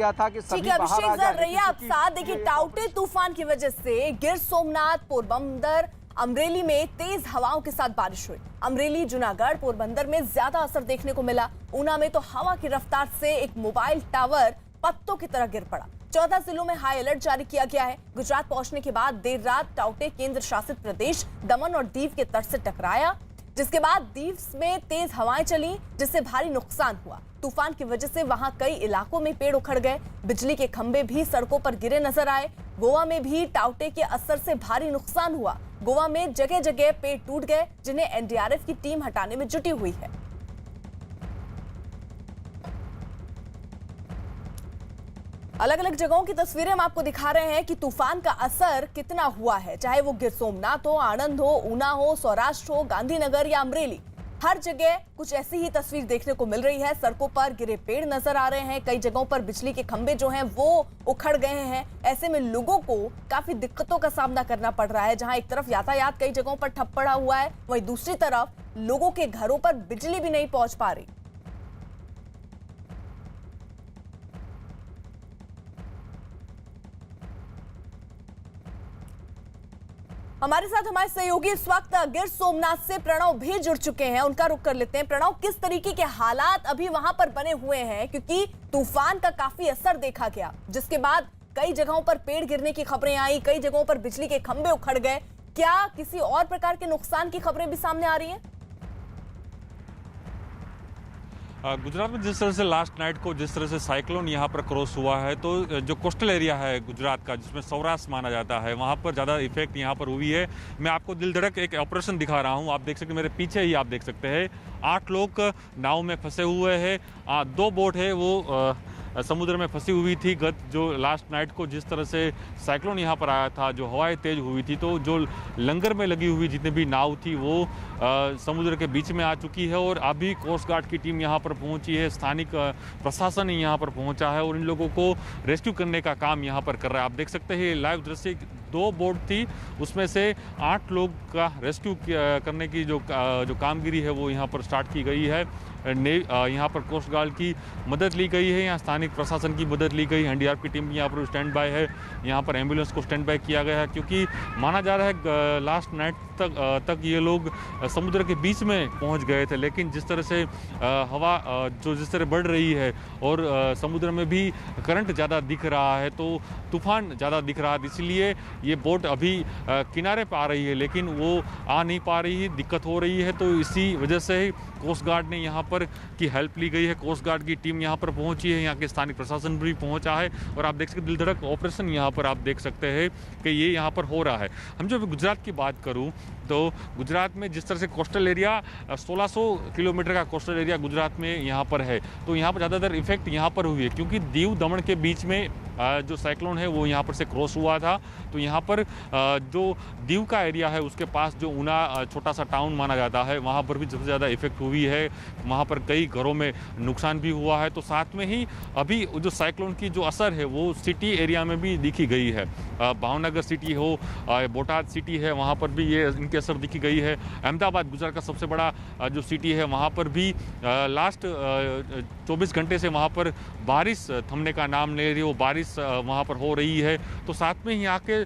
क्या था कि ठीक है, अभिषेक सर रहिए आप साथ। देखिए, टाउटे तूफान की वजह से गिर सोमनाथ, पोरबंदर, अमरेली में तेज हवाओं के साथ बारिश हुई। अमरेली, जूनागढ़, पोरबंदर में ज्यादा असर देखने को मिला। ऊना में तो हवा की रफ्तार से एक मोबाइल टावर पत्तों की तरह गिर पड़ा। 14 जिलों में हाई अलर्ट जारी किया गया है। गुजरात पहुंचने के बाद देर रात टाउटे केंद्र शासित प्रदेश दमन और दीव के तट से टकराया, जिसके बाद दीव में तेज हवाएं चली, जिससे भारी नुकसान हुआ। तूफान की वजह से वहां कई इलाकों में पेड़ उखड़ गए, बिजली के खंभे भी सड़कों पर गिरे नजर आए। गोवा में भी टाउटे के असर से भारी नुकसान हुआ। गोवा में जगह जगह पेड़ टूट गए, जिन्हें एनडीआरएफ की टीम हटाने में जुटी हुई है। अलग अलग जगहों की तस्वीरें हम आपको दिखा रहे हैं कि तूफान का असर कितना हुआ है। चाहे वो गिर सोमनाथ हो, आणंद हो, ऊना हो, सौराष्ट्र हो, गांधीनगर या अमरेली, हर जगह कुछ ऐसी ही तस्वीर देखने को मिल रही है। सड़कों पर गिरे पेड़ नजर आ रहे हैं, कई जगहों पर बिजली के खंभे जो हैं वो उखड़ गए हैं। ऐसे में लोगों को काफी दिक्कतों का सामना करना पड़ रहा है। जहां एक तरफ यातायात कई जगहों पर ठप पड़ा हुआ है, वहीं दूसरी तरफ लोगों के घरों पर बिजली भी नहीं पहुंच पा रही। हमारे साथ हमारे सहयोगी इस वक्त गिर सोमनाथ से प्रणव भी जुड़ चुके हैं, उनका रुख कर लेते हैं। प्रणव, किस तरीके के हालात अभी वहां पर बने हुए हैं, क्योंकि तूफान का काफी असर देखा गया, जिसके बाद कई जगहों पर पेड़ गिरने की खबरें आई, कई जगहों पर बिजली के खंभे उखड़ गए। क्या किसी और प्रकार के नुकसान की खबरें भी सामने आ रही हैं? गुजरात में जिस तरह से लास्ट नाइट को जिस तरह से साइक्लोन यहाँ पर क्रॉस हुआ है, तो जो कोस्टल एरिया है गुजरात का, जिसमें सौराष्ट्र माना जाता है, वहाँ पर ज़्यादा इफेक्ट यहाँ पर हुई है। मैं आपको दिल धड़क एक ऑपरेशन दिखा रहा हूँ। आप देख सकते हैं, मेरे पीछे ही आप देख सकते हैं 8 लोग नाव में फंसे हुए हैं। 2 बोट है वो समुद्र में फंसी हुई थी। गत जो लास्ट नाइट को जिस तरह से साइक्लोन यहाँ पर आया था, जो हवाएं तेज हुई थी, तो जो लंगर में लगी हुई जितनी भी नाव थी वो समुद्र के बीच में आ चुकी है। और अभी कोस्ट गार्ड की टीम यहाँ पर पहुंची है, स्थानिक प्रशासन यहाँ पर पहुंचा है और इन लोगों को रेस्क्यू करने का काम यहाँ पर कर रहा है। आप देख सकते हैं लाइव दृश्य, 2 बोट थी, उसमें से 8 लोग का रेस्क्यू करने की जो कामगिरी है वो यहाँ पर स्टार्ट की गई है। यहाँ पर कोस्ट गार्ड की मदद ली गई है, यहाँ स्थानिक प्रशासन की मदद ली गई है। एनडीआरएफ की टीम यहाँ पर स्टैंड बाय है, यहाँ पर एम्बुलेंस को स्टैंड बाय किया गया है, क्योंकि माना जा रहा है लास्ट नाइट तक ये लोग समुद्र के बीच में पहुँच गए थे। लेकिन जिस तरह से हवा जो जिस तरह बढ़ रही है और समुद्र में भी करंट ज़्यादा दिख रहा है, तो तूफान ज़्यादा दिख रहा है, इसलिए ये बोट अभी किनारे पर आ रही है, लेकिन वो आ नहीं पा रही है, दिक्कत हो रही है। तो इसी वजह से कोस्ट गार्ड ने यहाँ पर की हेल्प ली गई है। कोस्ट गार्ड की टीम यहाँ पर पहुंची है, यहाँ के स्थानिक प्रशासन भी पहुंचा है और आप देख सकते दिल धड़क ऑपरेशन यहाँ पर आप देख सकते हैं कि ये यहाँ पर हो रहा है। हम जो गुजरात की बात करूँ तो गुजरात में जिस तरह से कोस्टल एरिया 1600 किलोमीटर का कोस्टल एरिया गुजरात में यहाँ पर है, तो यहाँ पर ज़्यादातर इफेक्ट यहाँ पर हुई है, क्योंकि दीव दमन के बीच में जो साइक्लोन है वो यहाँ पर से क्रॉस हुआ था। तो यहाँ पर जो दीव का एरिया है उसके पास जो ऊना छोटा सा टाउन माना जाता है, वहाँ पर भी सबसे ज़्यादा इफेक्ट हुई है। वहाँ पर कई घरों में नुकसान भी हुआ है। तो साथ में ही अभी जो साइक्लोन की जो असर है वो सिटी एरिया में भी दिखी गई है। भावनगर सिटी हो, बोटाद सिटी है, वहाँ पर भी ये इनकी असर दिखी गई है। अहमदाबाद गुजरात का सबसे बड़ा जो सिटी है, वहाँ पर भी लास्ट 24 घंटे से वहाँ पर बारिश थमने का नाम ले रही है, वो बारिश वहाँ पर हो रही है। तो साथ में ही यहाँ के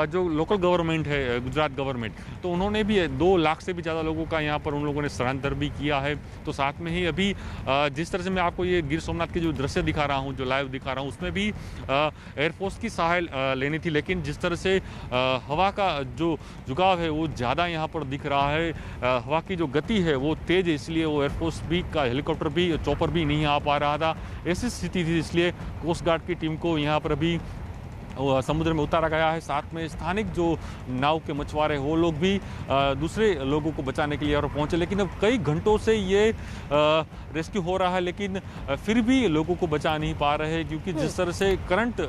जो लोकल गवर्नमेंट है, गुजरात गवर्नमेंट, तो उन्होंने भी 2 लाख से भी ज़्यादा लोगों का यहाँ पर उन लोगों ने स्थलांतर भी किया है। तो साथ में ही अभी जिस तरह से मैं आपको ये गिर सोमनाथ के जो दृश्य दिखा रहा हूँ, जो लाइव दिखा रहा हूँ, उसमें भी एयरफोर्स की सहायता लेनी थी, लेकिन जिस तरह से हवा का जो झुकाव है वो ज़्यादा यहाँ पर दिख रहा है। हवा की जो गति है वो तेज़ है, इसलिए वो एयरफोर्स भी का हेलीकॉप्टर भी, चॉपर भी नहीं आ पा रहा था। ऐसी स्थिति थी, इसलिए कोस्ट गार्ड की टीम को यहाँ पर अभी समुद्र में उतारा गया है। साथ में स्थानिक जो नाव के मछुआरे वो लोग भी दूसरे लोगों को बचाने के लिए और पहुंचे, लेकिन अब कई घंटों से ये रेस्क्यू हो रहा है, लेकिन फिर भी लोगों को बचा नहीं पा रहे, क्योंकि जिस तरह से करंट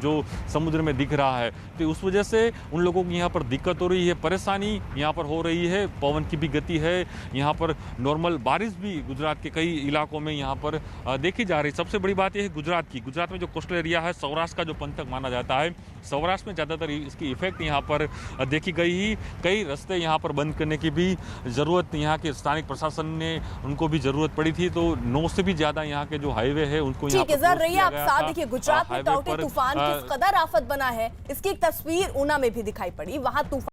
जो समुद्र में दिख रहा है, तो उस वजह से उन लोगों की यहाँ पर दिक्कत हो रही है, परेशानी यहाँ पर हो रही है। पवन की भी गति है, यहाँ पर नॉर्मल बारिश भी गुजरात के कई इलाकों में यहाँ पर देखी जा रही है। सबसे बड़ी बात यह है गुजरात में जो कोस्टल एरिया है, सौराष्ट्र का जो पंथक माना जाता है, जाता है। सौराष्ट्र में ज़्यादातर इसकी इफेक्ट यहाँ पर देखी गई ही। कई रास्ते यहाँ पर बंद करने की भी ज़रूरत यहाँ के स्थानिक प्रशासन ने उनको भी ज़रूरत पड़ी थी। तो 9 से भी ज़्यादा यहाँ के जो हाईवे है उनको यहाँ ठीक है, पर जरा close रहिए किया आप गया साथ। था। देखिए गुजरात में हाईवे टाउटे पर, तूफान किस कदर आफत बना है, इसकी एक तस्वीर ऊना में भी दिखाई पड़ी। वहां तूफान